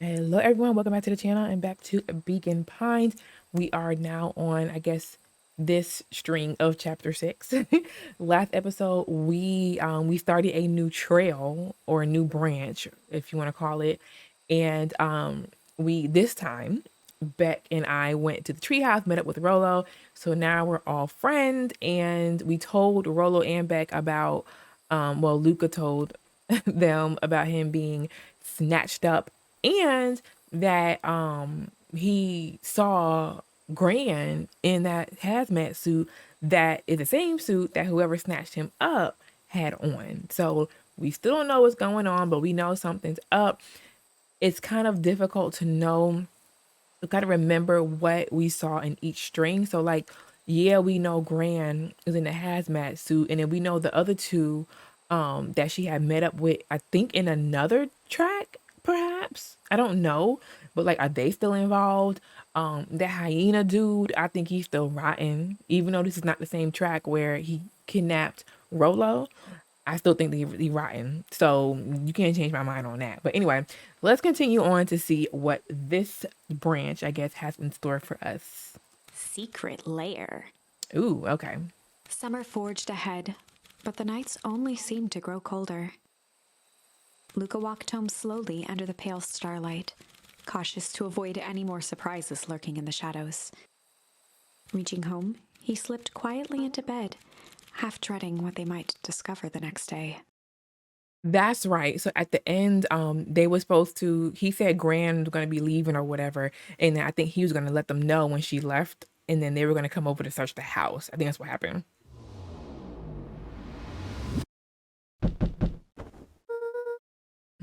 Hello everyone, welcome back to the channel and back to Beacon Pines. We are now on, I guess, this string of chapter 6. Last episode, we started a new trail or a new branch, if you want to call it. And we this time Beck and I went to the treehouse, met up with Rolo. So now we're all friends, and we told Rolo and Beck about Luca told them about him being snatched up and that he saw Gran in that hazmat suit that is the same suit that whoever snatched him up had on. So we still don't know what's going on, but we know something's up. It's kind of difficult to know. We got to remember what we saw in each string. So like, yeah, we know Gran is in the hazmat suit, and then we know the other two that she had met up with, I think in another track, perhaps. I don't know, but like, are they still involved? That hyena dude, I think he's still rotten, even though this is not the same track where he kidnapped Rolo. I still think that he rotten. So you can't change my mind on that. But anyway, let's continue on to see what this branch, I guess, has in store for us. Secret lair. Ooh, okay. Summer forged ahead, but the nights only seemed to grow colder. Luca walked home slowly under the pale starlight, cautious to avoid any more surprises lurking in the shadows. Reaching home, he slipped quietly into bed, half dreading what they might discover the next day. That's right. So at the end, they were supposed to, he said Gran was going to be leaving or whatever. And I think he was going to let them know when she left. And then they were going to come over to search the house. I think that's what happened.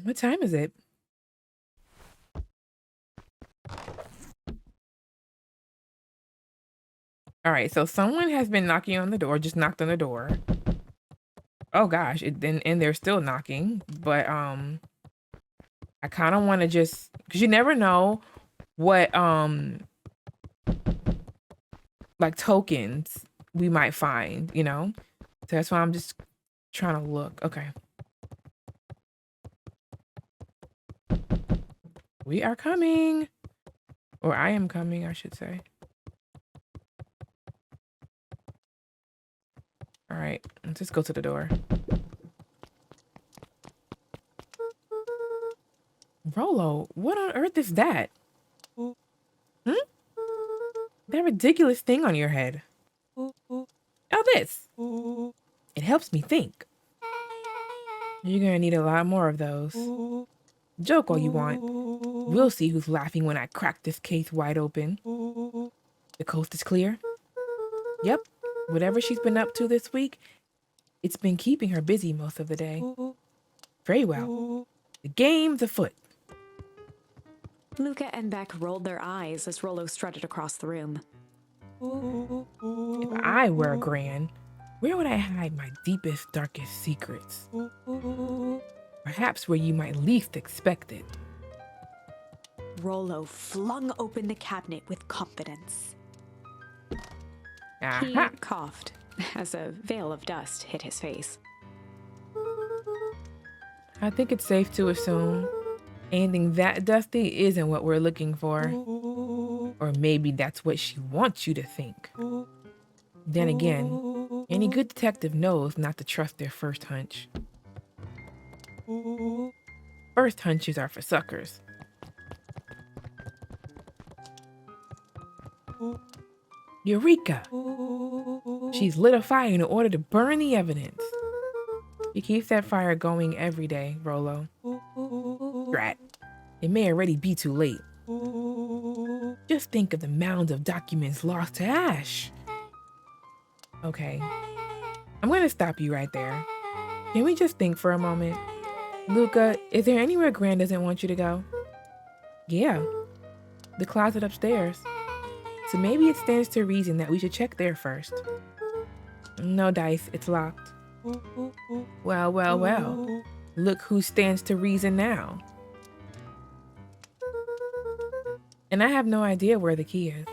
What time is it? All right. So someone has been knocking on the door, just knocked on the door. Oh gosh. And they're still knocking. But I kind of want to just, because you never know what like tokens we might find, you know? So that's why I'm just trying to look. Okay. We are coming. Or I am coming, I should say. All right, let's just go to the door. Rolo, what on earth is that? Hmm? That ridiculous thing on your head. Oh, this. It helps me think. You're gonna need a lot more of those. Joke all you want. We'll see who's laughing when I crack this case wide open. The coast is clear? Yep. Whatever she's been up to this week, it's been keeping her busy most of the day. Very well. The game's afoot. Luca and Beck rolled their eyes as Rolo strutted across the room. If I were a Gran, where would I hide my deepest, darkest secrets? Perhaps where you might least expect it. Rolo flung open the cabinet with confidence. Aha! He coughed as a veil of dust hit his face. I think it's safe to assume anything that dusty isn't what we're looking for. Or maybe that's what she wants you to think. Then again, any good detective knows not to trust their first hunch. First hunches are for suckers. Eureka! She's lit a fire in order to burn the evidence. She keeps that fire going every day, Rolo. Drat. It may already be too late. Just think of the mounds of documents lost to ash. Okay. I'm gonna stop you right there. Can we just think for a moment? Luca, is there anywhere Gran doesn't want you to go? Yeah. The closet upstairs. So maybe it stands to reason that we should check there first. No dice, it's locked. Well, well, well. Look who stands to reason now. And I have no idea where the key is.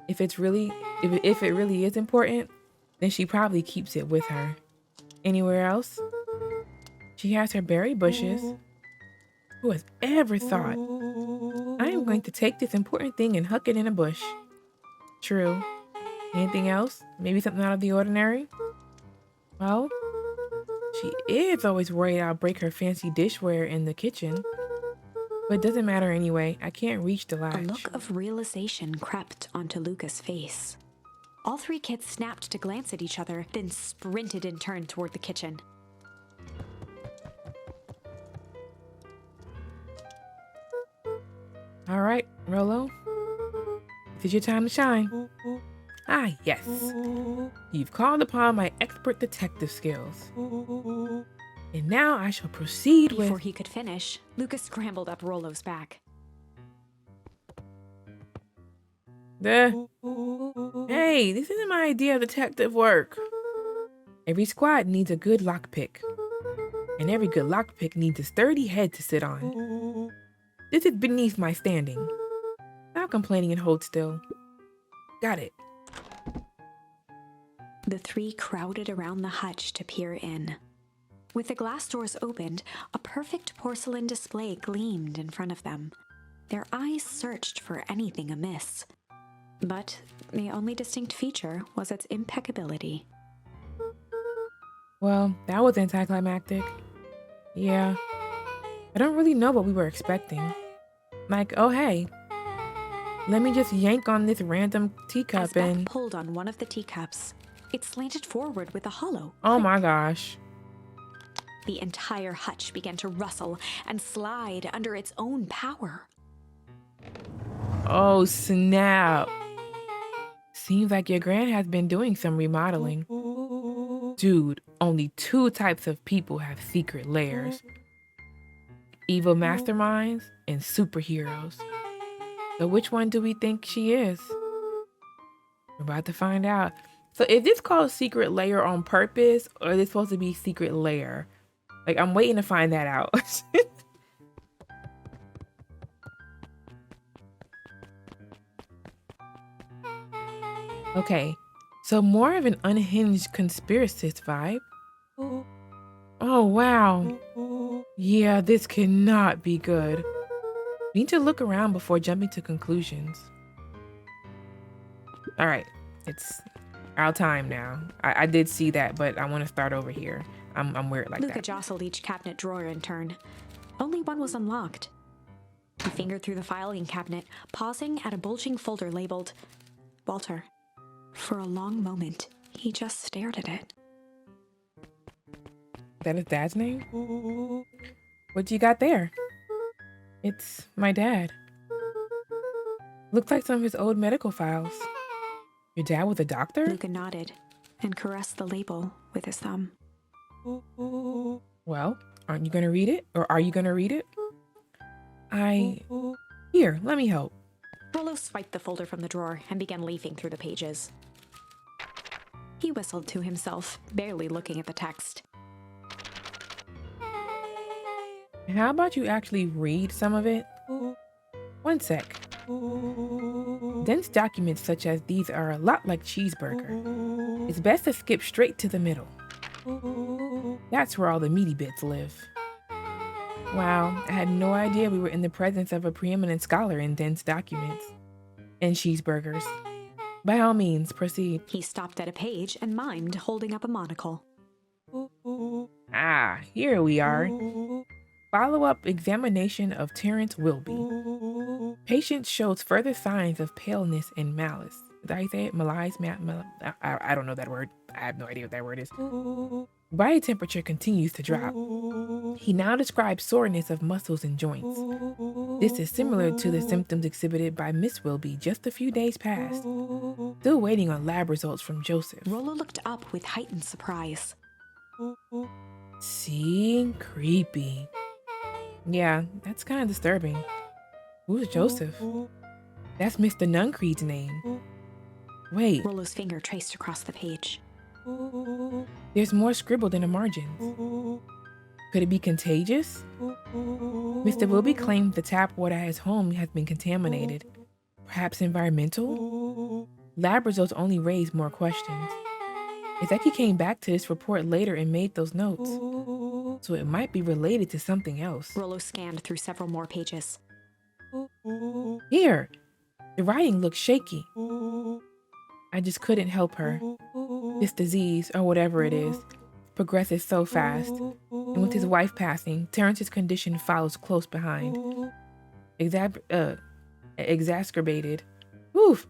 If it really is important, then she probably keeps it with her. Anywhere else? She has her berry bushes. Who has ever thought? I am going to take this important thing and huck it in a bush. True. Anything else? Maybe something out of the ordinary? Well, she is always worried I'll break her fancy dishware in the kitchen. But it doesn't matter anyway. I can't reach the A latch. look of realization crept onto Luca's face. All three kids snapped to glance at each other, then sprinted in turn toward the kitchen. All right, Rolo. This is your time to shine. Ah, yes. You've called upon my expert detective skills. And now I shall proceed Before with... he could finish, Luca scrambled up Rolo's back. Hey, this isn't my idea of detective work. Every squad needs a good lockpick. And every good lockpick needs a sturdy head to sit on. This is beneath my standing. Stop complaining and hold still. Got it. The three crowded around the hutch to peer in. With the glass doors opened, a perfect porcelain display gleamed in front of them. Their eyes searched for anything amiss. But the only distinct feature was its impeccability. Well, that was anticlimactic. Yeah. I don't really know what we were expecting. Like, oh hey, let me just yank on this random teacup As Beth and... pulled on one of the teacups, it slanted forward with a hollow. Oh my gosh. The entire hutch began to rustle and slide under its own power. Oh snap. Seems like your grand has been doing some remodeling. Dude, only 2 types of people have secret lairs. Evil masterminds and superheroes. So which one do we think she is? We're about to find out. So is this called secret lair on purpose, or is it supposed to be secret lair? Like, I'm waiting to find that out. Okay, so more of an unhinged conspiracist vibe. Oh wow. Yeah, this cannot be good. We need to look around before jumping to conclusions. All right, it's our time now. I did see that, but I want to start over here. I'm weird like Luca that. jostled each cabinet drawer in turn. Only one was unlocked. He fingered through the filing cabinet, pausing at a bulging folder labeled Walter. For a long moment, he just stared at it. That his dad's name? What you got there? It's my dad. Looks like some of his old medical files. Your dad was a doctor? Luca nodded and caressed the label with his thumb. Well, aren't you gonna read it? Or are you gonna read it? Here, let me help. Rolo swiped the folder from the drawer and began leafing through the pages. He whistled to himself, barely looking at the text. How about you actually read some of it? One sec. Dense documents such as these are a lot like cheeseburger. It's best to skip straight to the middle. That's where all the meaty bits live. Wow, I had no idea we were in the presence of a preeminent scholar in dense documents. And cheeseburgers. By all means, proceed. He stopped at a page and mimed, holding up a monocle. Ah, here we are. Follow-up examination of Terrence Wilby. Patient shows further signs of paleness and malice. Did I say it? Malice? I don't know that word. I have no idea what that word is. Body temperature continues to drop. He now describes soreness of muscles and joints. This is similar to the symptoms exhibited by Miss Wilby just a few days past. Still waiting on lab results from Joseph. Rolo looked up with heightened surprise. See? Creepy. Yeah, that's kind of disturbing. Who's Joseph? That's Mr. Nuncreed's name. Wait, Rolo's finger traced across the page. there's more scribbled in the margins. Could it be contagious? Mr. Wilby claimed the tap water at his home has been contaminated. Perhaps environmental? Lab results only raise more questions. It's like he came back to this report later and made those notes. So it might be related to something else. Rollo scanned through several more pages. Here, the writing looks shaky. I just couldn't help her. This disease, or whatever it is, progresses so fast. And with his wife passing, Terrence's condition follows close behind. Exacerbated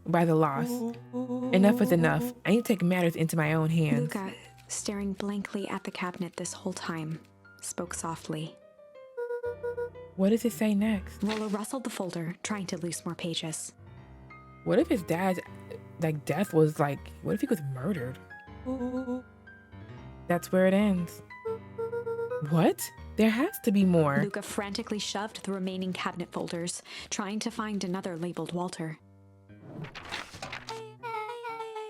by the loss. Enough is enough. I need to take matters into my own hands. Luca, staring blankly at the cabinet this whole time, spoke softly. What does it say next? Rollo rustled the folder, trying to loose more pages. What if his dad's death was what if he was murdered? That's where it ends. What? There has to be more. Luca frantically shoved the remaining cabinet folders, trying to find another labeled Walter.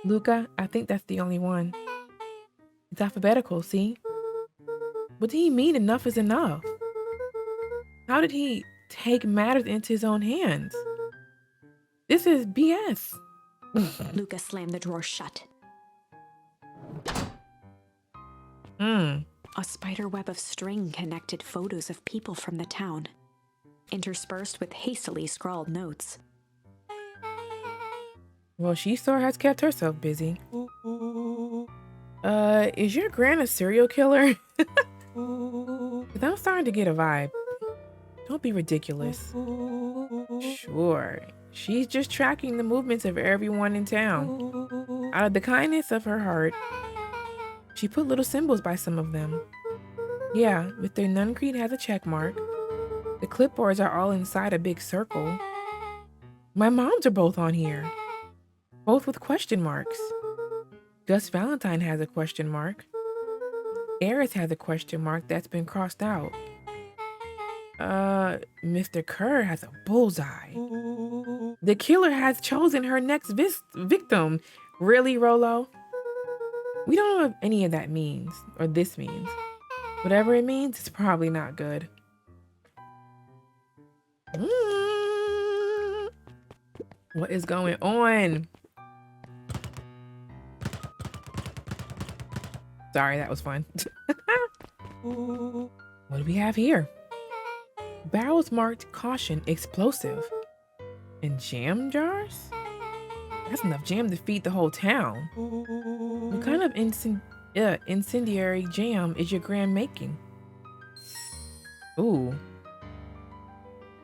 Luca, I think that's the only one. It's alphabetical, see? What did he mean enough is enough? How did he take matters into his own hands? This is BS. Luca slammed the drawer shut. A spider web of string connected photos of people from the town, interspersed with hastily scrawled notes. Well, she sure has kept herself busy. Is your gran a serial killer? 'Cause I'm starting to get a vibe. Don't be ridiculous. Sure, she's just tracking the movements of everyone in town. Out of the kindness of her heart, she put little symbols by some of them. Yeah, with their nun creed has a check mark. The clipboards are all inside a big circle. My moms are both on here. Both with question marks. Gus Valentine has a question mark. Eris has a question mark that's been crossed out. Mr. Kerr has a bullseye. The killer has chosen her next victim. Really, Rollo? We don't know what any of that means, or this means. Whatever it means, it's probably not good. What is going on? Sorry, that was fun. What do we have here? Barrels marked caution explosive. And jam jars? That's enough jam to feed the whole town. What kind of incendiary jam is your gran making? Ooh.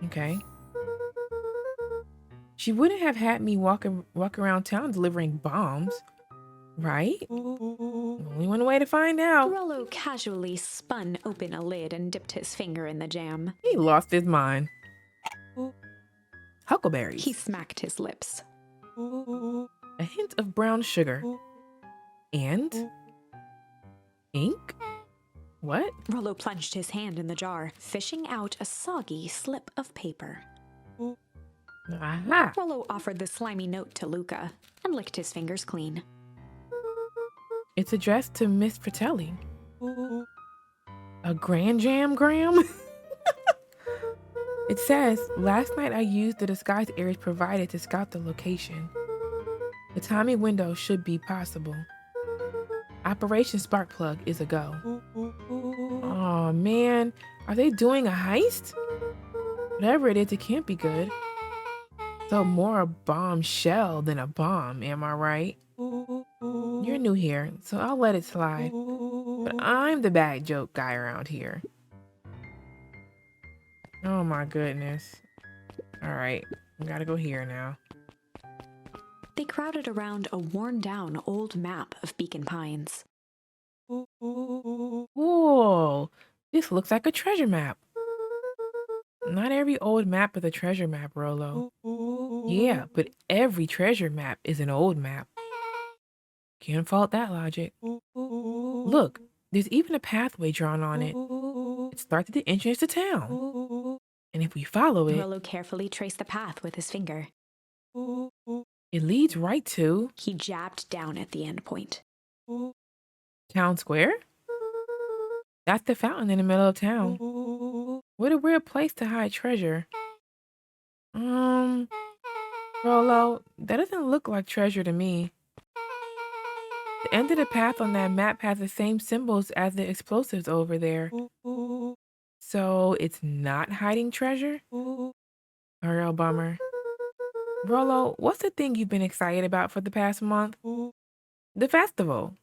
Okay. She wouldn't have had me walk around town delivering bombs, right? Only one way to find out. Rollo casually spun open a lid and dipped his finger in the jam. He lost his mind. Huckleberries. He smacked his lips. A hint of brown sugar. And ink? What? Rollo plunged his hand in the jar, fishing out a soggy slip of paper. Aha! Rollo offered the slimy note to Luca and licked his fingers clean. It's addressed to Miss Fratelli. A grand jam gram? It says, last night I used the disguise areas provided to scout the location. The timing window should be possible. Operation Sparkplug is a go. Oh man, are they doing a heist? Whatever it is, it can't be good. So more a bombshell than a bomb, am I right? You're new here, so I'll let it slide. But I'm the bad joke guy around here. Oh my goodness. Alright, we gotta go here now. They crowded around a worn-down old map of Beacon Pines. Whoa, this looks like a treasure map. Not every old map is a treasure map, Rollo. Yeah, but every treasure map is an old map. Can't fault that logic. Look, there's even a pathway drawn on it. It starts at the entrance to town. And if we follow it... Rollo carefully traced the path with his finger. It leads right to... He jabbed down at the end point. Town Square? That's the fountain in the middle of town. What a weird place to hide treasure. Rollo, that doesn't look like treasure to me. The end of the path on that map has the same symbols as the explosives over there. So it's not hiding treasure? A real bummer. Rolo, what's the thing you've been excited about for the past month? The festival.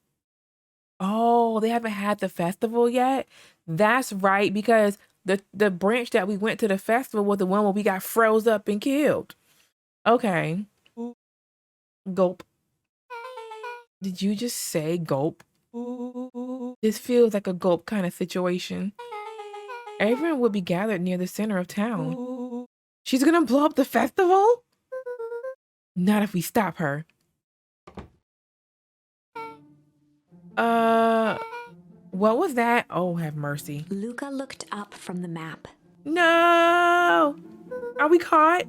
Oh, they haven't had the festival yet? That's right, because the branch that we went to the festival was the one where we got froze up and killed. Okay. Gulp. Did you just say gulp? This feels like a gulp kind of situation. Everyone will be gathered near the center of town. She's gonna blow up the festival? Not if we stop her. What was that? Oh, have mercy. Luca looked up from the map. No! Are we caught?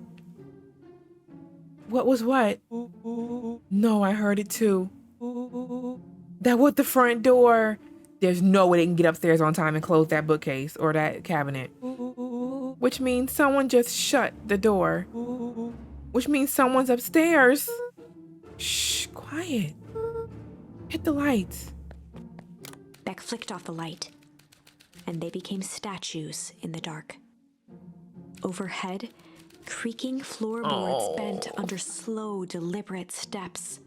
What was what? No, I heard it too. That was the front door. There's no way they can get upstairs on time and close that bookcase or that cabinet. Which means someone just shut the door. Which means someone's upstairs. Shh, quiet. Hit the lights. Beck flicked off the light, and they became statues in the dark. Overhead, creaking floorboards bent under slow, deliberate steps.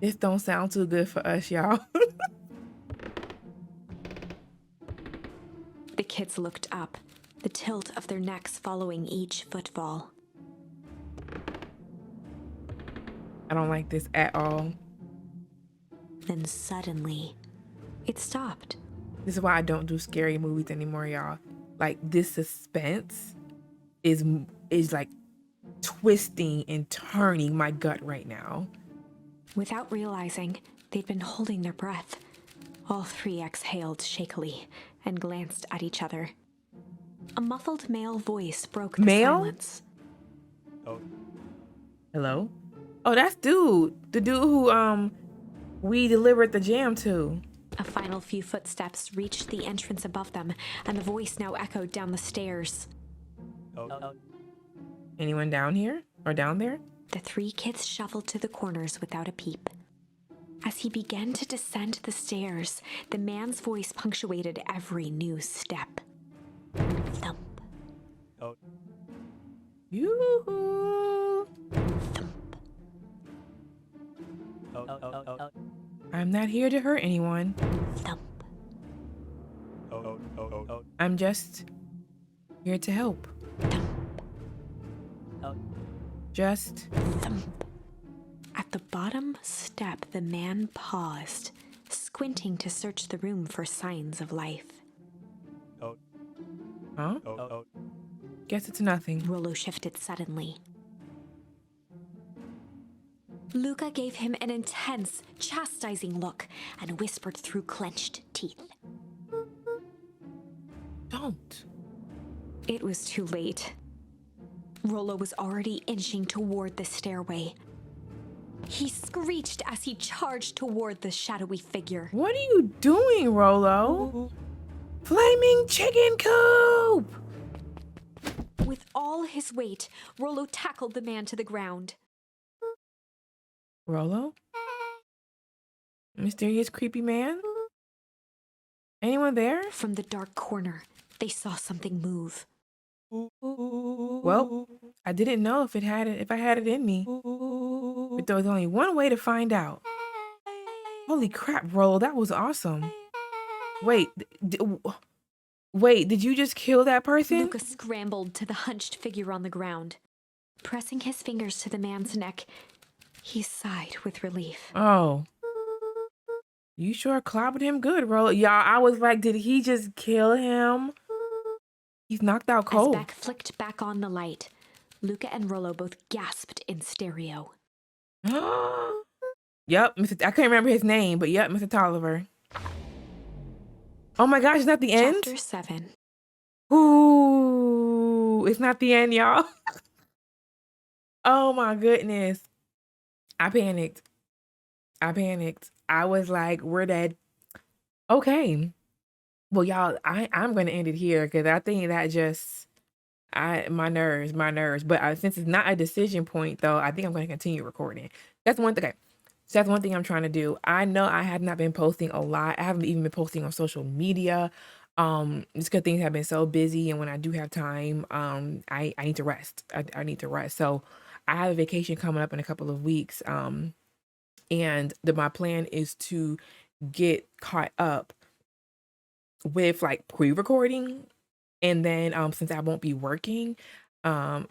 This don't sound too good for us, y'all. The kids looked up, the tilt of their necks following each footfall. I don't like this at all. Then suddenly, it stopped. This is why I don't do scary movies anymore, y'all. Like, this suspense is like twisting and turning my gut right now. Without realizing, they'd been holding their breath. All three exhaled shakily and glanced at each other. A muffled male voice broke the silence. Hello? Oh, that's dude. The dude who we delivered the jam to. A final few footsteps reached the entrance above them, and the voice now echoed down the stairs. Anyone down here? Or down there? The three kids shuffled to the corners without a peep. As he began to descend the stairs, the man's voice punctuated every new step. Thump. Yoo-hoo. Thump. I'm not here to hurt anyone. Thump. I'm just here to help. Just Thump. At the bottom step, the man paused, squinting to search the room for signs of life. huh? Guess it's nothing. Rollo shifted suddenly. Luca gave him an intense, chastising look and whispered through clenched teeth. Don't. It was too late. Rollo was already inching toward the stairway. He screeched as he charged toward the shadowy figure. What are you doing, Rollo? Flaming chicken coop! With all his weight, Rollo tackled the man to the ground. Rollo? Mysterious creepy man? Anyone there? From the dark corner, they saw something move. Well, I didn't know if I had it in me. But there was only one way to find out. Holy crap, Rollo, that was awesome. Wait, did you just kill that person? Luca scrambled to the hunched figure on the ground. Pressing his fingers to the man's neck, he sighed with relief. Oh. You sure clobbered him good, Rollo. Y'all, I was like, did he just kill him? He's knocked out cold. As Beck flicked back on the light, Luca and Rollo both gasped in stereo. Yep, I can't remember his name, but yep, Mr. Tolliver. Oh my gosh, it's not the end? Chapter 7. Ooh, it's not the end, y'all. Oh my goodness. I panicked. I was like, we're dead. Okay. Well, y'all, I'm going to end it here because I think that just, my nerves. But since it's not a decision point, though, I think I'm going to continue recording. That's one thing. Okay. So that's one thing I'm trying to do. I know I have not been posting a lot. I haven't even been posting on social media. Just because things have been so busy, and when I do have time, I need to rest. I need to rest. So I have a vacation coming up in a couple of weeks. And my plan is to get caught up with like pre-recording, and then since I won't be working, um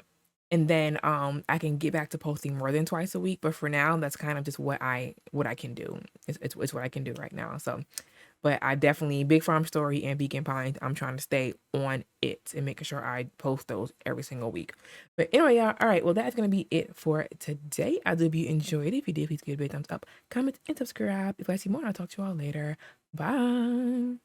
and then I can get back to posting more than twice a week. But for now, that's kind of just what I can do. It's what I can do right now. So but I definitely, Big Farm Story and Beacon Pines, I'm trying to stay on it and making sure I post those every single week. But anyway, y'all, all right, well, that's going to be it for today. I do hope you enjoyed it. If you did, please give it a big thumbs up, comment, and subscribe. If I see more, I'll talk to you all later. Bye.